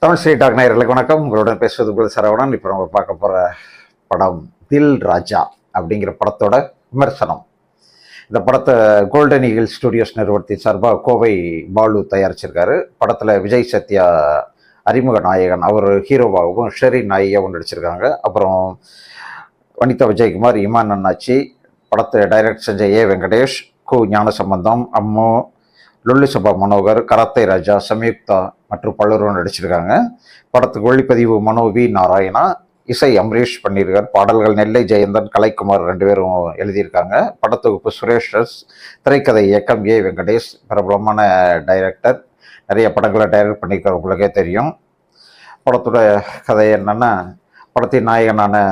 Tamil Sri talk நேயர்களுக்கு வணக்கம். உங்களுடன் பேசுவது உங்கள் சரவணன். இப்போ நம்ம பார்க்க போகிற படம் தில் ராஜா அப்படிங்கிற படத்தோட விமர்சனம். இந்த படத்தை கோல்டன் ஈகிள் ஸ்டுடியோஸ் நிறுவனத்தின் சார்பாக கோவை பாலு தயாரிச்சிருக்காரு. படத்தில் விஜய் சத்யா அறிமுக நாயகன், அவர் ஹீரோவாகவும் ஷெரீன் நாயகியாகவும் நடிச்சிருக்காங்க. அப்புறம் வனிதா விஜயகுமார், இமான் அண்ணாச்சி, படத்தை டைரக்ட் செஞ்ச ஏ வெங்கடேஷ், கு ஞானசம்பந்தம், அம்மு, லுல்லு சபா மனோகர், கராத்தே ராஜா, சம்யுக்தா மற்றும் பலரும் நடிச்சிருக்காங்க. படத்துக்கு ஒளிப்பதிவு மனோ வி நாராயணா, இசை அமரீஷ் பண்ணியிருக்கார். பாடல்கள் நெல்லை ஜெயந்தன், கலைக்குமார் 2 பேரும் எழுதியிருக்காங்க. படத்தொகுப்பு சுரேஷ், திரைக்கதை இயக்கம் ஏ வெங்கடேஷ், பிரபலமான டைரக்டர், நிறைய படங்களை டைரக்ட் பண்ணியிருக்கார், உங்களுக்கே தெரியும். படத்தோட கதை என்னன்னா, படத்தின் நாயகனான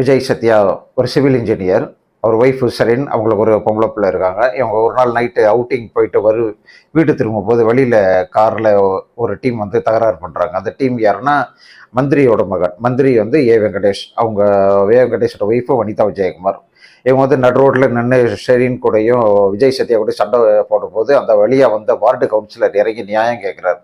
விஜய் சத்யா ஒரு சிவில் இன்ஜினியர், அவர் ஒய்ஃப் ஷெரீன், அவங்களுக்கு ஒரு பொம்பளை பிள்ளை இருக்காங்க. இவங்க ஒரு நாள் நைட்டு அவுட்டிங் போயிட்டு வீடு திரும்பும் போது வழியில் காரில் ஒரு டீம் வந்து தகராறு பண்ணுறாங்க. அந்த டீம் யாருன்னா மந்திரியோட மகன், மந்திரி வந்து ஏ வெங்கடேஷ், அவங்க ஏ வெங்கடேஷோட ஒய்ஃபு வனிதா விஜயகுமார். இவங்க வந்து நடு ரோட்டில் நின்று ஷெரீன் கூடயும் விஜய் சத்யா கூட சண்டை போடும்போது அந்த வழியாக வந்த வார்டு கவுன்சிலர் இறங்கி நியாயம் கேட்குறாரு.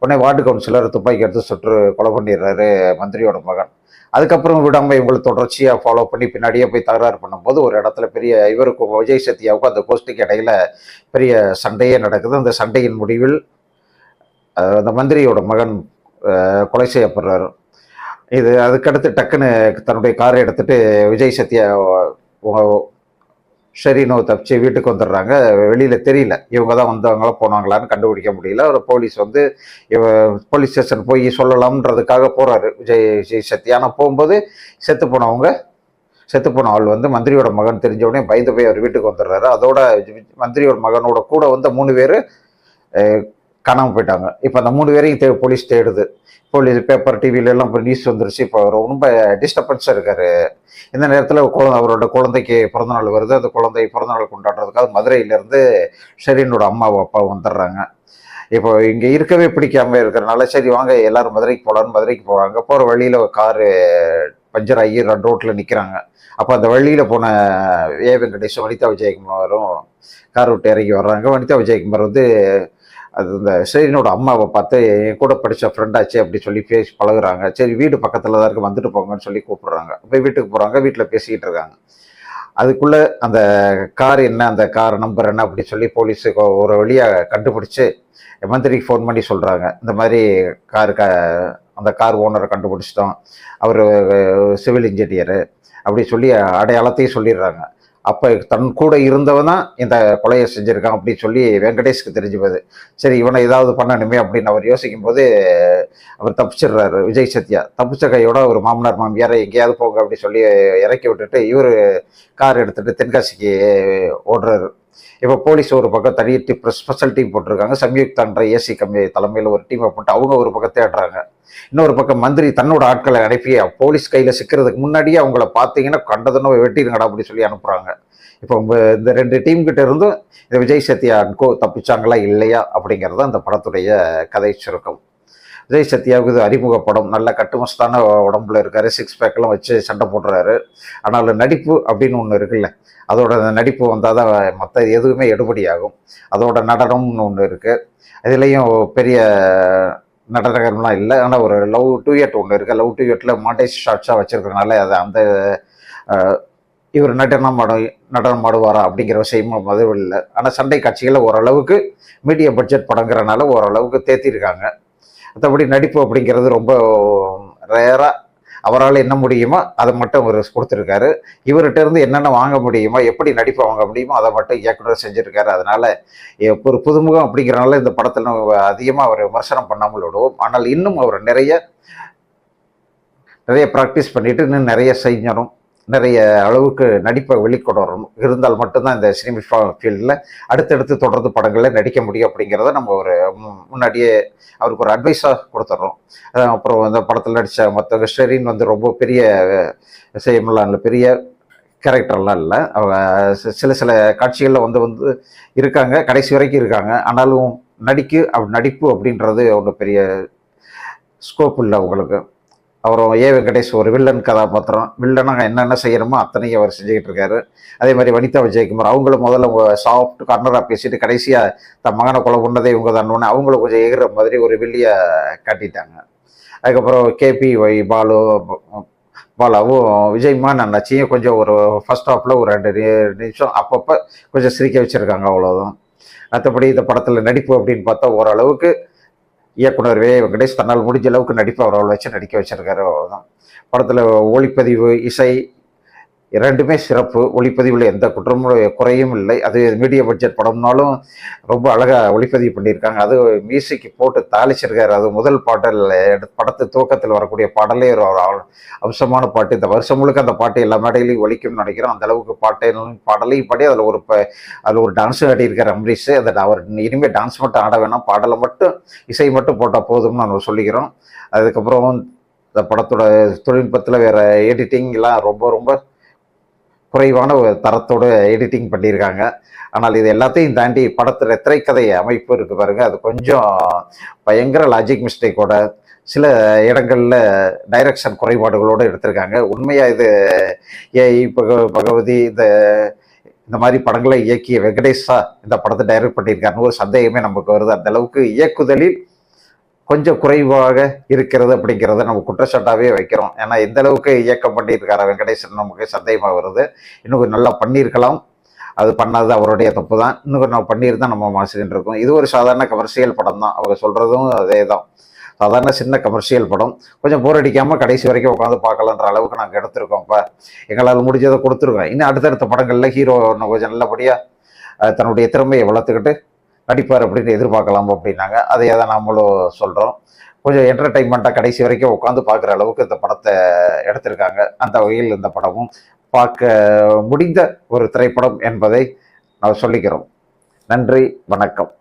உடனே வார்டு கவுன்சிலர் துப்பாக்கி எடுத்து சுட்டு கொலை பண்ணிடுறாரு மந்திரியோட மகன். அதுக்கப்புறம் விடாமல் இவங்களை தொடர்ச்சியாக ஃபாலோ பண்ணி பின்னாடியே போய் தகராறு பண்ணும்போது ஒரு இடத்துல பெரிய இவருக்கும் விஜய் சத்யாவுக்கும் அந்த கோஷ்டிக்கு இடையில பெரிய சண்டையே நடக்குது. அந்த சண்டையின் முடிவில் அந்த மந்திரியோட மகன் கொலை செய்யப்படுறாரு. அதுக்கடுத்து டக்குன்னு தன்னுடைய காரை எடுத்துட்டு விஜய் சத்யா ஷெரீனோ தப்பிச்சு வீட்டுக்கு வந்துடுறாங்க. வெளியில் தெரியல இவங்க தான் வந்தவங்களா போனாங்களான்னு கண்டுபிடிக்க முடியல. ஒரு போலீஸ் வந்து போலீஸ் ஸ்டேஷன் போய் சொல்லலாம்ன்றதுக்காக போகிறாரு விஜய் சத்யா. ஆனால் போகும்போது செத்து போன ஆள் வந்து மந்திரியோட மகன் தெரிஞ்ச உடனே பயந்து போய் அவர் வீட்டுக்கு வந்துடுறாரு. அதோட மந்திரியோட மகனோட கூட வந்து 3 பேர் காணாமல் போயிட்டாங்க. இப்போ அந்த 3 பேரையும் போலீஸ் தேடுது. போலீஸ் பேப்பர் டிவிலெல்லாம் இப்போ நியூஸ் வந்துருச்சு. இப்போ ரொம்ப டிஸ்டர்பன்ஸாக இருக்கார். இந்த நேரத்தில் அவரோட குழந்தைக்கு பிறந்தநாள் வருது. அந்த குழந்தை பிறந்தநாள் கொண்டாடுறதுக்காக மதுரையிலேருந்து ஷெரீனோட அம்மா அப்பா வந்துடுறாங்க. இப்போ இங்கே இருக்கவே பிடிக்காம இருக்கிறனால சரி வாங்க எல்லாரும் மதுரைக்கு போகலான்னு மதுரைக்கு போகிறாங்க. போகிற வழியில் ஒரு காரு பஞ்சர் ஆகி ரோட்டில் நிற்கிறாங்க. அப்போ அந்த வழியில் போன ஏ வெங்கடேஷ், வனிதா விஜயகுமாரும் கார் விட்டு இறங்கி வர்றாங்க. வனிதா விஜயகுமார் வந்து அது இந்த ஷெரீனோட அம்மாவை பார்த்து என் கூட படித்த ஃப்ரெண்டாச்சு அப்படி சொல்லி பேசி பழகுறாங்க. சரி வீடு பக்கத்தில் தான் இருக்கு, வந்துட்டு போங்கன்னு சொல்லி கூப்பிடுறாங்க. போய் வீட்டுக்கு போகிறாங்க. வீட்டில் பேசிக்கிட்டு இருக்காங்க. அதுக்குள்ளே அந்த கார் என்ன, அந்த கார் நம்பர் என்ன அப்படி சொல்லி போலீஸுக்கு ஒரு வழியாக கண்டுபிடிச்சி மந்திரிக்கு ஃபோன் பண்ணி சொல்கிறாங்க. இந்த மாதிரி அந்த கார் ஓனரை கண்டுபிடிச்சிட்டோம், அவர் சிவில் இன்ஜினியரு அப்படி சொல்லி அடையாளத்தையும் சொல்லிடுறாங்க. அப்போ தன் கூட இருந்தவன் தான் இந்த கொலையை செஞ்சுருக்கான் அப்படின்னு சொல்லி வெங்கடேஷ்க்கு தெரிஞ்சு போகுது. சரி இவனை ஏதாவது பண்ணணுமே அப்படின்னு அவர் யோசிக்கும் போது அவர் தப்பிச்சிடுறாரு. விஜய் சத்யா தப்பிச்ச கையோட ஒரு மாமனார் மாமியாரை எங்கேயாவது போங்க அப்படி சொல்லி இறக்கி விட்டுட்டு இவர் கார் எடுத்துகிட்டு தென்காசிக்கு ஓடுறாரு. இப்போ போலீஸ் ஒரு பக்கம் தனி ஸ்பெஷல் டீம் போட்டிருக்காங்க. சம்யுக்தான்ற ஏசி கம்பெனி தலைமையில் ஒரு டீமை போட்டு அவங்க ஒரு பக்கம் தேடுறாங்க. இன்னொரு பக்கம் மந்திரி தன்னோட ஆட்களை அனுப்பி போலீஸ் கையில் சிக்கிறதுக்கு முன்னாடியே அவங்கள பார்த்தீங்கன்னா கண்டதுன்னு வெட்டிடுங்கடா அப்படி சொல்லி அனுப்புகிறாங்க. இப்போ இந்த 2 டீம் கிட்ட இருந்தும் இந்த விஜய் சத்யா தப்பிச்சாங்களா இல்லையா அப்படிங்கிறது அந்த படத்துடைய கதை சுருக்கம். விஜய் சத்யாவுக்கு இது அறிமுக படம். நல்ல கட்டுமஸ்தான உடம்புல இருக்காரு, 6 பேக்கெல்லாம் வச்சு சண்டை போடுறாரு. ஆனால் நடிப்பு அப்படின்னு ஒன்று இருக்குல்ல, அதோட நடிப்பு வந்தால் தான் மற்ற எதுவுமே எடுபடியாகும். அதோட நடனம்னு ஒன்று இருக்குது. இதுலேயும் பெரிய நடனகர்லாம் இல்லை. ஆனால் ஒரு லவ் டூயட் ஒன்று இருக்குது. லவ் டூயட்டில் மாண்டேஜ் ஷார்ட்ஸாக வச்சுருக்கனால அது அந்த இவர் நடனம் ஆடுவாரா அப்படிங்கிற விஷயமும் அதுவும் இல்லை. ஆனால் சண்டை காட்சிகளை ஓரளவுக்கு மீடியம் பட்ஜெட் படங்கிறனால ஓரளவுக்கு தேத்திருக்காங்க. மற்றபடி நடிப்பு அப்படிங்கிறது ரொம்ப ரேராக அவரால் என்ன முடியுமோ அதை மட்டும் அவர் கொடுத்துருக்காரு. இவர்கிட்ட இருந்து என்னென்ன வாங்க முடியுமோ, எப்படி நடிப்பை வாங்க முடியுமோ அதை மட்டும் இயக்குனர் செஞ்சுருக்காரு. அதனால் ஒரு புதுமுகம் அப்படிங்கிறனால இந்த படத்தில் அதிகமாக அவர் விமர்சனம் பண்ணாமல் விடுவோம். ஆனால் இன்னும் அவர் நிறைய ப்ராக்டிஸ் பண்ணிட்டு இன்னும் நிறைய செய்யணும், நிறைய அளவுக்கு நடிப்பை வெளிக்கொண்டு வரணும். இருந்தால் மட்டும்தான் இந்த சினிமா ஃபீல்டில் அடுத்தடுத்து தொடர்ந்து படங்களில் நடிக்க முடியும் அப்படிங்கிறத நம்ம ஒரு முன்னாடியே அவருக்கு ஒரு அட்வைஸாக கொடுத்துட்றோம். அப்புறம் இந்த படத்தில் நடித்த மற்ற ஷெரீன் வந்து ரொம்ப பெரிய விஷயமெல்லாம் இல்லை, பெரிய கேரக்டர்லாம் இல்லை. அவங்க சில காட்சிகளில் வந்து இருக்காங்க, கடைசி வரைக்கும் இருக்காங்க. ஆனாலும் நடிப்பு அப்படின்றது ஒன்றும் பெரிய ஸ்கோப் இல்லை அவங்களுக்கு. அப்புறம் வெங்கடேஷ் ஒரு வில்லன் கதாபாத்திரம், வில்லனாக என்னென்ன செய்யணுமோ அத்தனையும் அவர் செஞ்சுக்கிட்டு இருக்காரு. அதே மாதிரி வனிதா விஜயகுமார் அவங்களும் முதல்ல சாஃப்ட் கார்னராக பேசிட்டு கடைசியாக தன் மகனை கொலை பண்ணதே இவங்க தானோன்னு அவங்களும் கொஞ்சம் எகிற மாதிரி ஒரு வில்லியை காட்டிட்டாங்க. அதுக்கப்புறம் கேபி பாலாவும் விஜய்மான் அண்ணாச்சியும் கொஞ்சம் ஒரு ஃபர்ஸ்ட் ஹாஃபில் ஒரு 2 நிமிஷம் அப்பப்போ கொஞ்சம் சிரிக்க வச்சுருக்காங்க, அவ்வளோதான். மற்றபடி இந்த படத்தில் நடிப்பு அப்படின்னு பார்த்தா ஓரளவுக்கு இயக்குனர் வெங்கடேஷ் தன்னால் முடிஞ்ச அளவுக்கு நடிப்பு அவரை வச்சு நடிக்க வச்சிருக்காரு, அவ்வளோதான். படத்தில் ஒளிப்பதிவு, இசை இரண்டுமே சிறப்பு. ஒளிப்பதிவில் எந்த குற்றமும் குறையும் இல்லை. அது மீடியம் பட்ஜெட் படம்னாலும் ரொம்ப அழகாக ஒளிப்பதிவு பண்ணியிருக்காங்க. அது மியூசிக் போட்டு தாளிச்சிருக்காரு. அது முதல் பாடல் படத்து துவக்கத்தில் வரக்கூடிய பாடலே ஒரு அம்சமான பாட்டு. இந்த வருஷம் முழுக்க அந்த பாட்டு எல்லா மேடையிலையும் ஒலிக்கும்னு நினைக்கிறோம். அந்த அளவுக்கு பாடலையும் பாடி அதில் ஒரு டான்ஸும் ஆடியிருக்காரு அம்பரீஷ். அதை அவர் இனிமேல் டான்ஸ் மட்டும் ஆட வேணாம், பாடலை மட்டும் இசை மட்டும் போட்டால் போதும்னு நம்ம சொல்லிக்கிறோம். அதுக்கப்புறம் இந்த படத்தோட தொழில்நுட்பத்தில் வேற எடிட்டிங்லாம் ரொம்ப ரொம்ப குறைவான ஒரு தரத்தோடு எடிட்டிங் பண்ணியிருக்காங்க. ஆனால் இது எல்லாத்தையும் தாண்டி படத்தில் திரைக்கதை அமைப்பு இருக்குது பாருங்க, அது கொஞ்சம் பயங்கர லாஜிக் மிஸ்டேக்கோட, சில இடங்களில் டைரக்ஷன் குறைபாடுகளோடு எடுத்திருக்காங்க. உண்மையாக இது பகவதி இந்த மாதிரி படங்களை இயக்கிய வெங்கடேஷா இந்த படத்தை டைரக்ட் பண்ணியிருக்காருன்னு ஒரு சந்தேகமே நமக்கு வருது. அந்த அளவுக்கு இயக்குதலில் கொஞ்சம் குறைவாக இருக்கிறது அப்படிங்கிறத நம்ம குற்றச்சாட்டாகவே வைக்கிறோம். ஏன்னா எந்த அளவுக்கு இயக்கம் பண்ணியிருக்காரு வெங்கடேசன் நமக்கு சந்தேகமாக வருது. இன்னும் கொஞ்சம் நல்லா பண்ணியிருக்கலாம், அது பண்ணாது அவருடைய தப்பு தான். இன்னும் கொஞ்சம் பண்ணியிருந்தால் நம்ம மாசிக்கிட்டு இருக்கோம். இது ஒரு சாதாரண கமர்ஷியல் படம் தான், அவங்க சொல்கிறதும் அதே தான். சாதாரண சின்ன கமர்ஷியல் படம், கொஞ்சம் போர் அடிக்காமல் கடைசி வரைக்கும் உட்காந்து பார்க்கலான்ற அளவுக்கு நாங்கள் எடுத்திருக்கோம்ப்பா. எங்களால் முடிஞ்சதை கொடுத்துருக்கோம். இன்னும் அடுத்தடுத்த படங்களில் ஹீரோ கொஞ்சம் நல்லபடியாக தன்னுடைய திறமையை வளர்த்துக்கிட்டு நடிப்பார் அப்படின்னு எதிர்பார்க்கலாம் அப்படின்னாங்க. அதையே தான் நாமளும் சொல்கிறோம். கொஞ்சம் என்டர்டைன்மெண்ட்டாக கடைசி வரைக்கும் உட்காந்து பார்க்குற அளவுக்கு இந்த படத்தை எடுத்திருக்காங்க. அந்த வகையில் இந்த படமும் பார்க்க முடிந்த ஒரு திரைப்படம் என்பதை நான் சொல்லிக்கிறோம். நன்றி, வணக்கம்.